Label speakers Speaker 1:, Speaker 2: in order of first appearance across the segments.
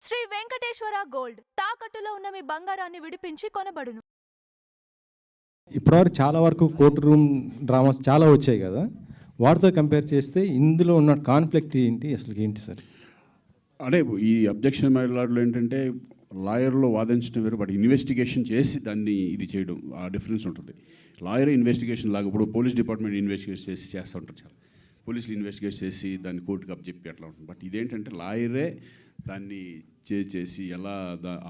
Speaker 1: Shri Venkateswara gold తాకట్టులో ఉన్న మీ బంగారాన్ని విడిపించి కొనబడును.
Speaker 2: ఇప్పటివరకు చాలా వరకు కోర్టు రూమ్ డ్రామాస్ చాలా వచ్చాయి కదా, వాటితో కంపేర్ చేస్తే ఇందులో ఉన్న కాన్ఫ్లిక్ట్ ఏంటి, అసలు ఏంటి సార్?
Speaker 3: అంటే ఈ అబ్జెక్షన్ మైలాడ్లో ఏంటంటే లాయర్లో వాదించడం వేరు, బట్ ఇన్వెస్టిగేషన్ చేసి దాన్ని ఇది చేయడం ఆ డిఫరెన్స్ ఉంటుంది. లాయర్ ఇన్వెస్టిగేషన్ లాగా ఇప్పుడు పోలీస్ డిపార్ట్మెంట్ ఇన్వెస్టిగేట్ చేస్తూ ఉంటారు, చాలా పోలీసులు ఇన్వెస్టిగేట్ చేసి దాన్ని కోర్టుకు అప్పచెప్పి అట్లా ఉంటుంది. బట్ ఇదేంటంటే లాయరే దాన్ని చేసి ఎలా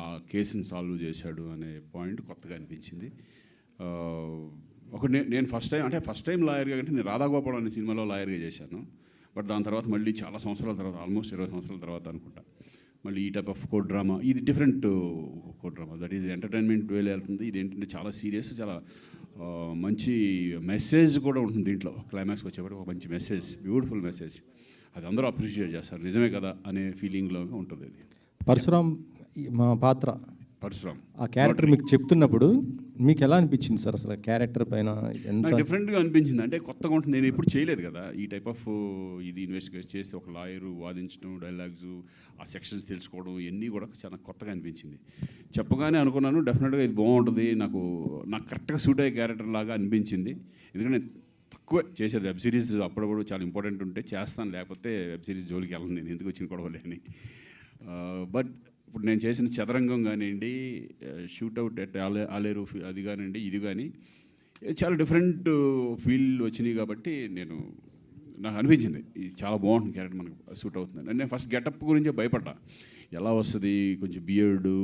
Speaker 3: ఆ కేసుని సాల్వ్ చేశాడు అనే పాయింట్ కొత్తగా అనిపించింది. నేను ఫస్ట్ టైం లాయర్గా అంటే నేను రాధాగోపాల్ అనే సినిమాలో లాయర్గా చేశాను. బట్ దాని తర్వాత మళ్ళీ చాలా సంవత్సరాల తర్వాత, ఆల్మోస్ట్ 20 సంవత్సరాల తర్వాత అనుకుంటా, మళ్ళీ ఈ టైప్ ఆఫ్ కోర్ట్ డ్రామా. ఇది different court drama, that is entertainment వేలో వెళ్తుంది. ఇది ఏంటంటే చాలా సీరియస్, చాలా మంచి మెసేజ్ కూడా ఉంటుంది దీంట్లో. క్లైమాక్స్కి వచ్చేప్పటికి ఒక మంచి మెసేజ్, బ్యూటిఫుల్ మెసేజ్, అది అందరూ అప్రిషియేట్ చేస్తారు, నిజమే కదా అనే ఫీలింగ్లో ఉంటుంది. అది
Speaker 2: పరశురామ్ మా పాత్ర,
Speaker 3: పరశురామ్
Speaker 2: ఆ క్యారెక్టర్ మీకు చెప్తున్నప్పుడు మీకు ఎలా అనిపించింది సార్? అసలు క్యారెక్టర్ పైన ఎంత
Speaker 3: డిఫరెంట్గా అనిపించింది అంటే కొత్తగా ఉంటుంది. నేను ఎప్పుడు చేయలేదు కదా ఈ టైప్ ఆఫ్ ఇది ఇన్వెస్టిగేట్ చేసి ఒక లాయరు వాదించడం, డైలాగ్స్, ఆ సెక్షన్స్ తెలుసుకోవడం, ఇవన్నీ కూడా చాలా కొత్తగా అనిపించింది. చెప్పగానే అనుకున్నాను డెఫినెట్గా ఇది బాగుంటుంది, నాకు కరెక్ట్గా సూట్ అయ్యే క్యారెక్టర్ లాగా అనిపించింది. ఎందుకంటే తక్కువ చేసేది వెబ్ సిరీస్, అప్పుడప్పుడు చాలా ఇంపార్టెంట్ ఉంటే చేస్తాను, లేకపోతే వెబ్ సిరీస్ జోలికి వెళ్ళను నేను, ఎందుకు వచ్చిన గొడవలే అని. బట్ ఇప్పుడు నేను చేసిన చదరంగం కానివ్వండి, షూట్అవుట్ ఎట్ ఆలేరు అది కానివ్వండి, ఇది కానీ చాలా డిఫరెంట్ ఫీల్ వచ్చినాయి. కాబట్టి నాకు అనిపించింది ఇది చాలా బాగుంటుంది, క్యారెక్టర్ మనకు సూట్ అవుతుంది. నేను ఫస్ట్ గెటప్ గురించే భయపడ్డా, ఎలా వస్తుంది, కొంచెం బియర్డు,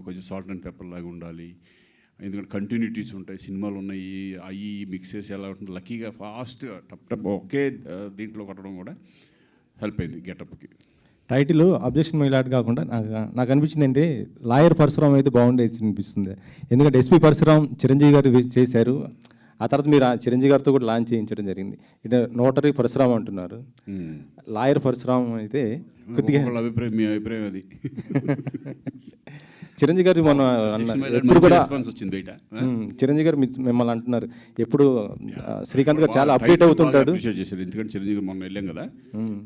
Speaker 3: కొంచెం సాల్ట్ అండ్ పెప్పర్ లాగా ఉండాలి, ఎందుకంటే కంటిన్యూటీస్ ఉంటాయి, సినిమాలు ఉన్నాయి, అవి మిక్సెస్ ఎలా ఉంటుంది. లక్కీగా ఫాస్ట్గా టప్ ఒకే దీంట్లో కొట్టడం కూడా హెల్ప్ అయింది గెటప్కి.
Speaker 2: టైటిల్ అబ్జెక్షన్ మైలాడ్ కాకుండా నాకు అనిపించింది అంటే లాయర్ పరశురామ్ అయితే బాగుండేది అనిపిస్తుంది. ఎందుకంటే ఎస్పీ పరశురామ్ చిరంజీవి గారు చేశారు, ఆ తర్వాత మీరు ఆ చిరంజీవి గారితో కూడా లాంచ్ చేయించడం జరిగింది. ఇటు నోటరీ పరశురామ్ అంటున్నారు, లాయర్ పరశురామ్ అయితే కొద్దిగా
Speaker 3: అభిప్రాయం, మీ అభిప్రాయం అది.
Speaker 2: చిరంజీవి గారు మన ఎప్పుడు కూడా చిరంజీవి గారు మిమ్మల్ని అంటున్నారు ఎప్పుడు, శ్రీకాంత్ గారు చాలా అప్డేట్ అవుతుంటాడు.
Speaker 3: ఎందుకంటే చిరంజీవి గారు మొన్న వెళ్ళాం కదా,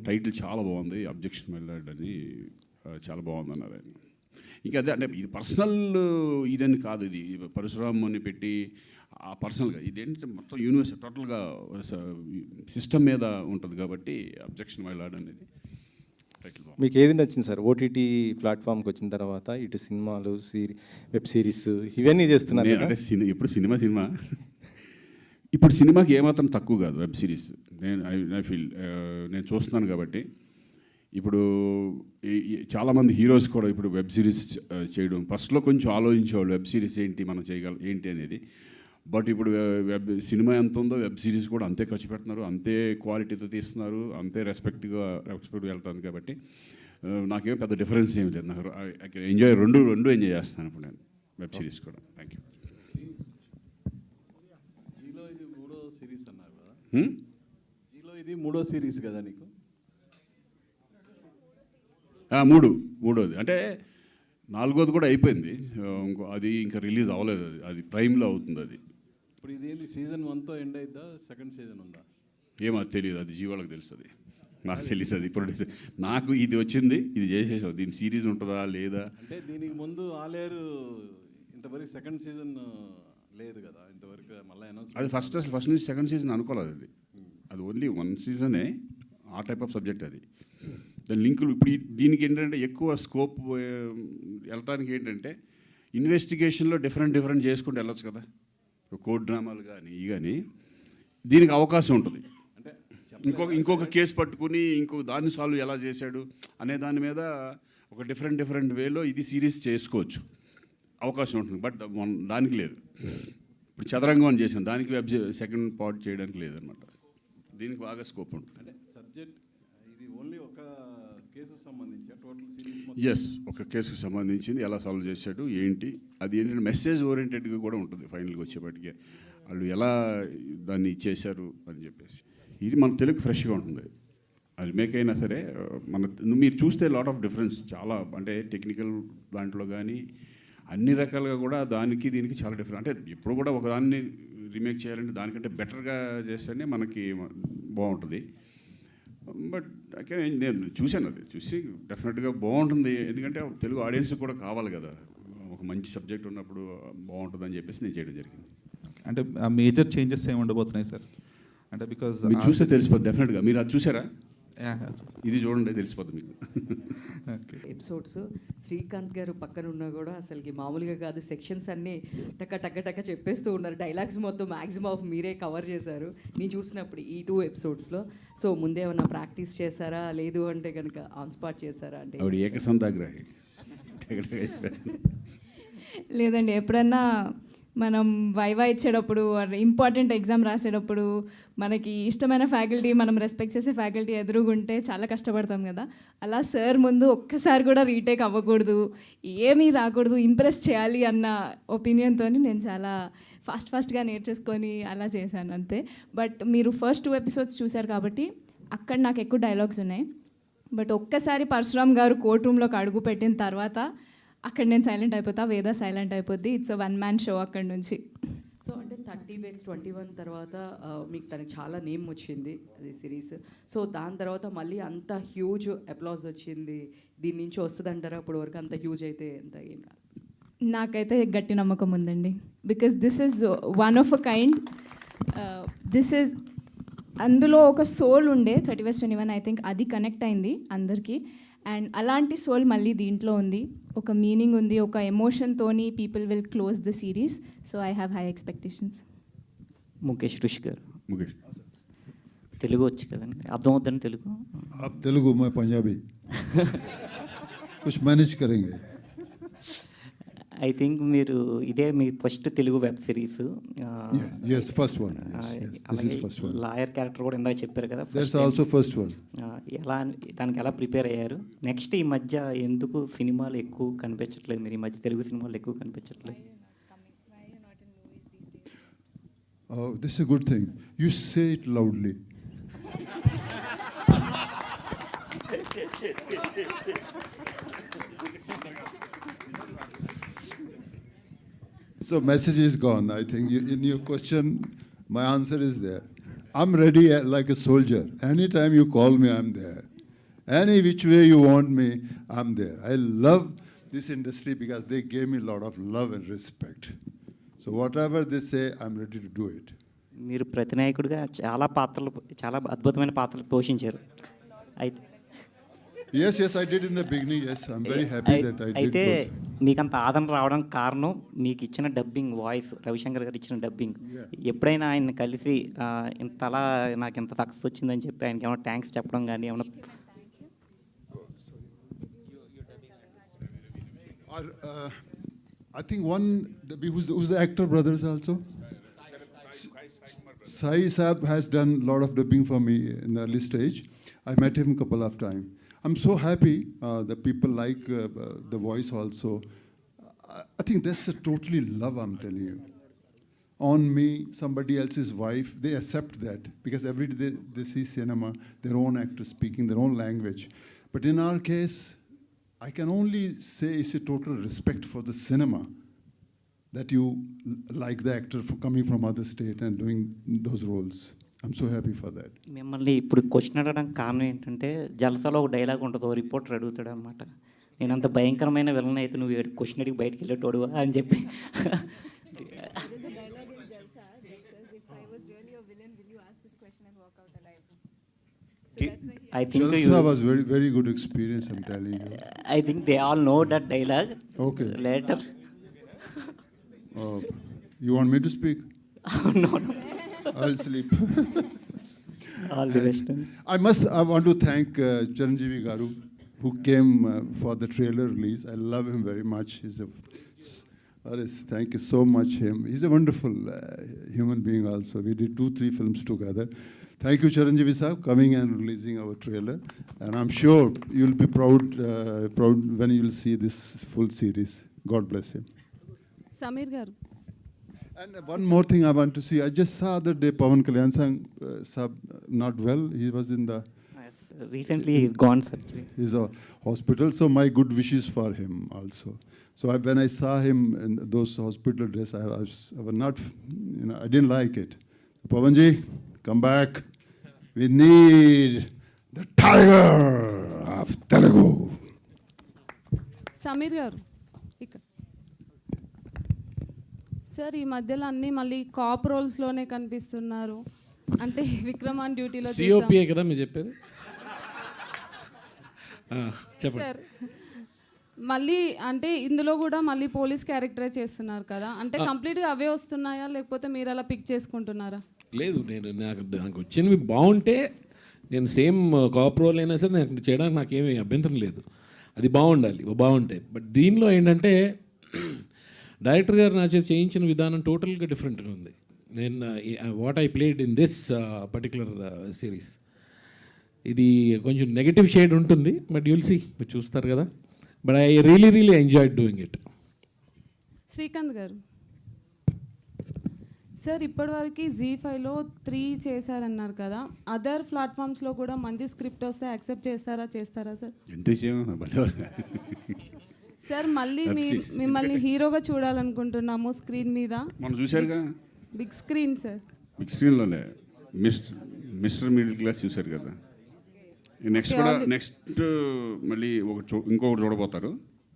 Speaker 3: టైటిల్ చాలా బాగుంది, అబ్జెక్షన్ మైలాడ్ అని చాలా బాగుంది అన్నారు ఆయన. ఇంకా అదే అంటే ఇది పర్సనల్ ఇదని కాదు, ఇది పరశురామ్ అని పెట్టి ఆ పర్సనల్గా ఇదేంటంటే మొత్తం యూనివర్స్ టోటల్గా సిస్టమ్ మీద ఉంటుంది కాబట్టి అబ్జెక్షన్ మైలాడ్ అనేది.
Speaker 2: మీకు ఏది నచ్చింది సార్ ఓటీటీ ప్లాట్ఫామ్కి వచ్చిన తర్వాత? ఇటు సినిమాలు, వెబ్ సిరీస్ ఇవన్నీ చేస్తున్నారు
Speaker 3: అంటే ఎప్పుడు సినిమా ఇప్పుడు సినిమాకి ఏమాత్రం తక్కువ కాదు వెబ్ సిరీస్. ఐ ఫీల్ నేను చూస్తున్నాను కాబట్టి. ఇప్పుడు చాలామంది హీరోస్ కూడా ఇప్పుడు వెబ్ సిరీస్ చేయడం, ఫస్ట్లో కొంచెం ఆలోచించేవాళ్ళు వెబ్ సిరీస్ ఏంటి, మనం ఏంటి అనేది. బట్ ఇప్పుడు సినిమా ఎంత ఉందో వెబ్ సిరీస్ కూడా అంతే ఖర్చు పెడుతున్నారు, అంతే క్వాలిటీతో తీస్తున్నారు, అంతే రెస్పెక్ట్గా వెళ్తుంది. కాబట్టి నాకేం పెద్ద డిఫరెన్స్ ఏమి లేదు, నాకు ఎంజాయ్ రెండు ఎంజాయ్ చేస్తాను ఇప్పుడు నేను వెబ్ సిరీస్ కూడా. Thank you.
Speaker 4: జీలో ఇది మూడో సిరీస్ అన్నారు కదా, జీలో ఇది మూడో సిరీస్ కదా నీకు?
Speaker 3: మూడోది అంటే నాలుగోది కూడా అయిపోయింది, అది ఇంకా రిలీజ్ అవ్వలేదు, అది ప్రైమ్లో అవుతుంది. అది
Speaker 4: ఇప్పుడు ఇదేంటి సీజన్ 1తో ఎండ్ అయిద్దా, సెకండ్ సీజన్ ఉందా?
Speaker 3: ఏమో తెలియదు, అది జీవాళ్ళకి తెలుస్తుంది, నాకు తెలియదు. అది ఇప్పుడు నాకు ఇది వచ్చింది, ఇది చేసేసాం, దీని సిరీస్ ఉంటుందా లేదా
Speaker 4: అంటే దీనికి ముందు ఆలేరు ఇంతవరకు సెకండ్ సీజన్ లేదు కదా ఇంతవరకు, మళ్ళీ అనౌన్స్.
Speaker 3: అది ఫస్ట్ నుంచి సెకండ్ సీజన్ అనుకోలేదు, అది ఓన్లీ 1 సీజనే, ఆ టైప్ ఆఫ్ సబ్జెక్ట్ అది. దాని లింకులు ఇప్పుడు దీనికి ఏంటంటే ఎక్కువ స్కోప్ వెళ్ళటానికి ఏంటంటే ఇన్వెస్టిగేషన్లో డిఫరెంట్ చేసుకుంటూ వెళ్ళొచ్చు కదా, కోర్ట్ డ్రామాలు కానీ ఇవి కానీ, దీనికి అవకాశం ఉంటుంది. అంటే ఇంకొక కేసు పట్టుకుని దాన్ని సాల్వ్ ఎలా చేశాడు అనే దాని మీద ఒక డిఫరెంట్ వేలో ఇది సిరీస్ చేసుకోవచ్చు, అవకాశం ఉంటుంది. బట్ దానికి లేదు. ఇప్పుడు చదరంగం అని చేసాం, దానికి సెకండ్ పార్ట్ చేయడానికి లేదనమాట, దీనికి బాగా స్కోప్ ఉంటుంది.
Speaker 4: అంటే సబ్జెక్ట్ ఇది ఓన్లీ ఒక కేసుకు సంబంధించి టోటల్ సిరీస్?
Speaker 3: ఎస్, ఒక కేసుకు సంబంధించింది, ఎలా సాల్వ్ చేశాడు ఏంటి, అది ఏంటంటే మెసేజ్ ఓరియంటెడ్గా కూడా ఉంటుంది ఫైనల్గా వచ్చేప్పటికే, వాళ్ళు ఎలా దాన్ని ఇచ్చేశారు అని చెప్పేసి. ఇది మన తెలుగు ఫ్రెష్గా ఉంటుంది, అది మేక్ అయినా సరే మీరు చూస్తే లాట్ ఆఫ్ డిఫరెన్స్ చాలా, అంటే టెక్నికల్ దాంట్లో కానీ అన్ని రకాలుగా కూడా దానికి దీనికి చాలా డిఫరెంట్. అంటే ఇప్పుడు కూడా ఒకదాన్ని రీమేక్ చేయాలంటే దానికంటే బెటర్గా చేస్తేనే మనకి బాగుంటుంది. బట్ నేను చూశాను, అది చూసి డెఫినెట్గా బాగుంటుంది. ఎందుకంటే తెలుగు ఆడియన్స్ కూడా కావాలి కదా, ఒక మంచి సబ్జెక్ట్ ఉన్నప్పుడు బాగుంటుందని చెప్పేసి నేను చేయడం జరిగింది.
Speaker 5: అంటే మేజర్ చేంజెస్ ఏమి ఉండబోతున్నాయి సార్? అంటే బికాజ్
Speaker 3: మీరు చూస్తే తెలిసిపోద్ది డెఫినెట్గా. మీరు అది చూసారా? ఇది చూడండి, తెలిసిపోద్ది మీకు.
Speaker 6: ఎపిసోడ్స్ శ్రీకాంత్ గారు పక్కన ఉన్నా కూడా అసలుకి మామూలుగా కాదు, సెక్షన్స్ అన్నీ టక్క టక్క టక్క చెప్పేస్తూ ఉన్నారు. డైలాగ్స్ మొత్తం మ్యాక్సిమం ఆఫ్ మీరే కవర్ చేశారు నేను చూసినప్పుడు ఈ 2 ఎపిసోడ్స్లో. సో ముందే ఏమన్నా ప్రాక్టీస్ చేశారా, లేదు అంటే కనుక ఆన్ స్పాట్ చేశారా? అంటే
Speaker 3: ఆవిడ ఏకసంతాగ్రహి.
Speaker 7: లేదండి, ఎప్పుడన్నా మనం వైవా ఇచ్చేటప్పుడు ఇంపార్టెంట్ ఎగ్జామ్ రాసేటప్పుడు మనకి ఇష్టమైన ఫ్యాకల్టీ, మనం రెస్పెక్ట్ చేసే ఫ్యాకల్టీ ఎదురుగుంటే చాలా కష్టపడతాం కదా. అలా సార్ ముందు ఒక్కసారి కూడా రీటేక్ అవ్వకూడదు, ఏమీ రాకూడదు, ఇంప్రెస్ చేయాలి అన్న ఒపీనియన్తో నేను చాలా ఫాస్ట్గా నేర్చేసుకొని అలా చేశాను అంతే. బట్ మీరు ఫస్ట్ 2 ఎపిసోడ్స్ చూశారు కాబట్టి అక్కడ నాకు ఎక్కువ డైలాగ్స్ ఉన్నాయి. బట్ ఒక్కసారి పరశురామ్ గారు కోర్ట్ రూమ్లోకి అడుగు పెట్టిన తర్వాత అక్కడ నేను సైలెంట్ అయిపోతా, వేద సైలెంట్ అయిపోద్ది. ఇట్స్ అ 1-man షో అక్కడ నుంచి.
Speaker 6: సో అంటే 30 Bets 21 తర్వాత మీకు తనకి చాలా నేమ్ వచ్చింది అది సిరీస్. సో దాని తర్వాత మళ్ళీ అంత హ్యూజ్ అప్లాజ్ వచ్చింది. దీని నుంచి వస్తుంది అంటారా? అప్పటి వరకు అంత హ్యూజ్ అయితే ఎంత ఏం రాదు.
Speaker 7: నాకైతే గట్టి నమ్మకం ఉందండి. Because this is one of a kind. This is అందులో ఒక సోల్ ఉండే 30 Bets 21 ఐ థింక్ అది కనెక్ట్ అయింది అందరికీ. అండ్ అలాంటి సోల్ మళ్ళీ దీంట్లో ఉంది, ఒక మీనింగ్ ఉంది, ఒక ఎమోషన్తోని people will close the series. So I have high expectations.
Speaker 8: Mukesh Rishi garu,
Speaker 3: Mukesh
Speaker 8: Telugu వచ్చు కదండి, అర్థం అవుతుందని తెలుగు?
Speaker 9: आप तेलुगु मैं पंजाबी कुछ मैनेज करेंगे.
Speaker 8: ఐ థింక్ మీరు ఇదే మీ first Telugu web series.
Speaker 9: Yes, first one. Yes, this is first one.
Speaker 8: Lawyer character కూడా ఇందాక చెప్పారు కదా,
Speaker 9: That's also first one.
Speaker 8: దానికి ఎలా ప్రిపేర్ అయ్యారు? నెక్స్ట్ ఈ మధ్య ఎందుకు సినిమాలు ఎక్కువ కనిపించట్లేదు, మీరు ఈ మధ్య తెలుగు సినిమాలు ఎక్కువ కనిపించట్లేదు?
Speaker 9: Oh, this is a good thing. You say it loudly. So message is gone. I think in your question, my answer is there. I'm ready like a soldier. Anytime you call me, I'm there. Any which way you want me, I'm there. I love this industry because they gave me a lot of love and respect. So whatever they say, I'm ready to do it.
Speaker 8: మీరు ప్రతినాయకుడిగా చాలా అద్భుతమైన పాత్రలు పోషించారు. అయితే
Speaker 9: Yes, I did in the beginning. Yes, I'm very happy that I did
Speaker 8: అయితే
Speaker 9: those.
Speaker 8: మీకు అంత ఆదరణ రావడానికి కారణం మీకు ఇచ్చిన డబ్బింగ్ వాయిస్, రవిశంకర్ గారు ఇచ్చిన డబ్బింగ్. ఎప్పుడైనా ఆయన కలిసి ఇంతలా నాకు ఇంత సక్సెస్ వచ్చిందని చెప్పి ఆయనకి ఏమైనా థ్యాంక్స్ చెప్పడం కానీ ఏమైనా?
Speaker 9: I think who's the actor brothers also? Sai Saab has done a lot of dubbing for me in the early stage. I met him a couple of times. I'm so happy that people like the voice also. I think that's a totally love, I'm telling you. On me, somebody else's wife, they accept that because every day they see cinema, their own actors speaking their own language. But in our case, I can only say it's a total respect for the cinema that you like the actor for coming from other state and doing those roles. I'm so happy for that.
Speaker 8: మిమ్మల్ని ఇప్పుడు question అడగడానికి కారణం ఏంటంటే, జలసాలో ఒక dialogue ఉంటుంది, ఓ reporter అడుగుతాడు అనమాట, నేను అంత భయంకరమైన విలన్ అయితే నువ్వు క్వశ్చన్ అడిగి బయటకు వెళ్ళేటోడు అని చెప్పి. I think
Speaker 9: Jalsa was very good experience, I'm telling you.
Speaker 8: I think they all know that dialogue.
Speaker 9: Okay.
Speaker 8: Later.
Speaker 9: You want me to speak?
Speaker 8: No.
Speaker 9: I'll sleep.
Speaker 8: All the best.
Speaker 9: I want to thank Chiranjeevi Garu, who came for the trailer release. I love him very much. Thank you so much, him. He's a wonderful human being also. We did 2-3 films together. Thank you, Chiranjeevi Saab, coming and releasing our trailer. And I'm sure you'll be proud when you'll see this full series. God bless him.
Speaker 10: Samir Garu.
Speaker 9: And one more thing I want to see. I just saw the day Pawan Kalyan Saab not well. He was in the...
Speaker 8: Yes, recently he's gone surgery.
Speaker 9: He's a hospital. So my good wishes for him also. So when I saw him in those hospital dress, I was not, I didn't like it. Pawanji, come back. We need the tiger of Telugu.
Speaker 10: Sameer గారు ఇక్కడ sir, ఈ మధ్యలో అన్నీ మళ్ళీ cap రోల్స్లోనే కనిపిస్తున్నారు. అంటే విక్రమాన్ డ్యూటీలో
Speaker 11: COPA కదా మీరు చెప్పేది. చెప్పండి
Speaker 10: సార్. మళ్ళీ అంటే ఇందులో కూడా మళ్ళీ పోలీస్ క్యారెక్టరే చేస్తున్నారు కదా, అంటే కంప్లీట్గా అవే వస్తున్నాయా లేకపోతే మీరు అలా పిక్ చేసుకుంటున్నారా?
Speaker 11: లేదు, నాకు వచ్చినవి బాగుంటే నేను సేమ్ కాప్ రోల్ అయినా సరే నాకు చేయడానికి నాకేమీ అభ్యంతరం లేదు. అది బాగుంటాయి. బట్ దీనిలో ఏంటంటే డైరెక్టర్ గారు నా చేత చేయించిన విధానం టోటల్గా డిఫరెంట్గా ఉంది. నేను what I played in this particular series, ఇది కొంచెం నెగటివ్ షేడ్ ఉంటుంది. బట్ యుల్ సీ, మీరు చూస్తారు కదా. But I really enjoyed doing it.
Speaker 10: Srikanth గారు సార్, ఇప్పటివరకు జీ5లో 3 చేశారన్నారు కదా, అదర్ ప్లాట్ఫామ్స్లో కూడా మంచి స్క్రిప్ట్ వస్తే యాక్సెప్ట్ చేస్తారా సార్? సార్ మళ్ళీ మిమ్మల్ని హీరోగా చూడాలనుకుంటున్నాము స్క్రీన్ మీద.
Speaker 3: మనం చూశారుగా
Speaker 10: బిగ్ స్క్రీన్ సార్.
Speaker 3: బిగ్ స్క్రీన్లోనే మిస్టర్ మిడిల్ క్లాస్ చూశారు కదా. నెక్స్ట్ మళ్ళీ ఇంకొకటి చూడబోతారు.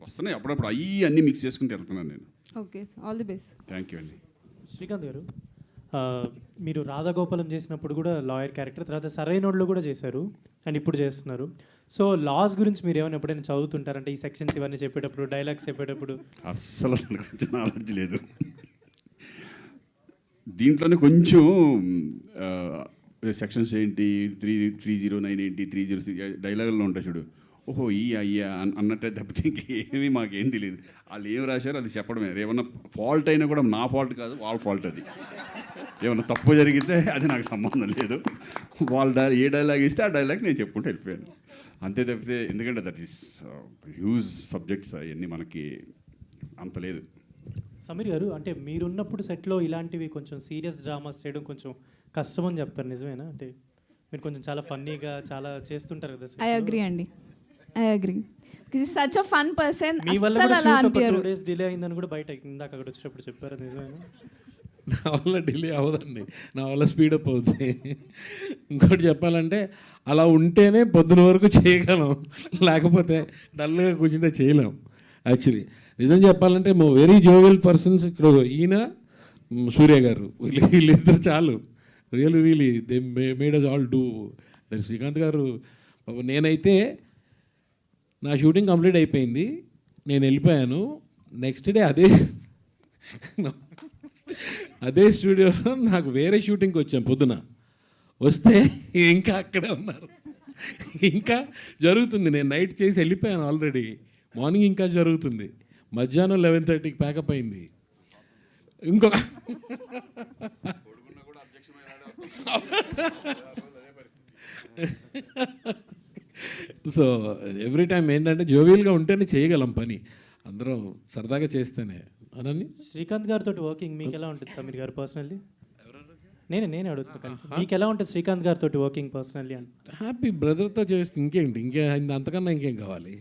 Speaker 3: వస్తున్నాయి అప్పుడప్పుడు అన్నీ మిక్స్ చేసుకుంటూ వెళ్తున్నాను నేను.
Speaker 10: Okay sir, all the best.
Speaker 3: Thank you అండి.
Speaker 12: శ్రీకాంత్ గారు, మీరు రాధాగోపాలం చేసినప్పుడు కూడా లాయర్ క్యారెక్టర్, తర్వాత సరైనోడ్లో కూడా చేశారు అండ్ ఇప్పుడు చేస్తున్నారు. సో లాస్ గురించి మీరు ఏమైనా ఎప్పుడైనా చదువుతుంటారంటే ఈ సెక్షన్స్ ఇవన్నీ చెప్పేటప్పుడు, డైలాగ్స్ చెప్పేటప్పుడు?
Speaker 3: అస్సలు దాని గురించి నాలెడ్జ్ లేదు. దీంట్లోనే కొంచెం సెక్షన్స్ ఏంటి, 309 ఏంటి, 306 డైలాగుల్లో ఉంటాయి చూడు. ఓహో అయ్యా అన్నట్టే తప్పితే ఇంకేమీ మాకేం తెలియదు. వాళ్ళు ఏం రాశారో అది చెప్పడమే. ఏమన్నా ఫాల్ట్ అయినా కూడా నా ఫాల్ట్ కాదు, వాళ్ళ ఫాల్ట్. అది ఏమన్నా తప్పు జరిగితే అది నాకు సంబంధం లేదు. వాళ్ళు ఏ డైలాగ్ ఇస్తే ఆ డైలాగ్ నేను చెప్పుకుంటూ వెళ్ళిపోయాను అంతే తప్పితే. ఎందుకంటే దట్ ఈస్ హ్యూజ్ సబ్జెక్ట్స్, అవన్నీ మనకి అంత లేదు.
Speaker 12: సమీర్ గారు, అంటే మీరున్నప్పుడు సెట్లో ఇలాంటివి కొంచెం సీరియస్ డ్రామాస్ చేయడం కొంచెం కష్టం అని చెప్తారు, నిజమేనా? అంటే మీరు కొంచెం చాలా ఫన్నీగా చాలా చేస్తుంటారు కదా.
Speaker 7: ఐ అగ్రీ అండి, I agree. Such a fun person.
Speaker 12: మీ వల్ల
Speaker 7: అస్సలు అలా అనిపించరు.
Speaker 12: 2 days డిలే అయిందని కూడా బయట ఇందాక అక్కడ వచ్చేటప్పుడు చెప్పారు, నిజమేనా?
Speaker 11: నా వల్ల డిలే అవ్వదండి, నా వల్ల స్పీడప్ అవుతుంది. ఇంకోటి చెప్పాలంటే అలా ఉంటేనే పొద్దున వరకు చేయగలం, లేకపోతే డల్గా కూర్చుంటే చేయలేం. యాక్చువల్లీ నిజం చెప్పాలంటే వెరీ జోవియల్ పర్సన్స్ ఇక్కడ ఈయన, సూర్య గారు, వీళ్ళిద్దరు చాలు. Really they made us all do. Srikanth గారు, నేనైతే నా షూటింగ్ కంప్లీట్ అయిపోయింది, నేను వెళ్ళిపోయాను. నెక్స్ట్ డే అదే స్టూడియోలో నాకు వేరే షూటింగ్కి వచ్చాను. పొద్దున వస్తే ఇంకా అక్కడే ఉన్నారు, ఇంకా జరుగుతుంది. నేను నైట్ చేసి వెళ్ళిపోయాను ఆల్రెడీ, మార్నింగ్ ఇంకా జరుగుతుంది. మధ్యాహ్నం 11:30కి ప్యాకప్ అయింది. ఇంకొక సో ఎవ్రీ టైం ఏంటంటే జోవియల్గా ఉంటేనే చేయగలం పని, అందరం సరదాగా చేస్తేనే. అనని
Speaker 12: శ్రీకాంత్ గారితో వర్కింగ్ మీకు ఎలా ఉంటుంది సమీర్ గారు పర్సనల్లీ? నేనే అడుగుతాను, మీకు ఎలా ఉంటుంది శ్రీకాంత్ గారితో వర్కింగ్ పర్సనల్లీ? అంటే
Speaker 11: హ్యాపీ, బ్రదర్తో చేస్తే ఇంకేంటి, అంతకన్నా ఇంకేం కావాలి?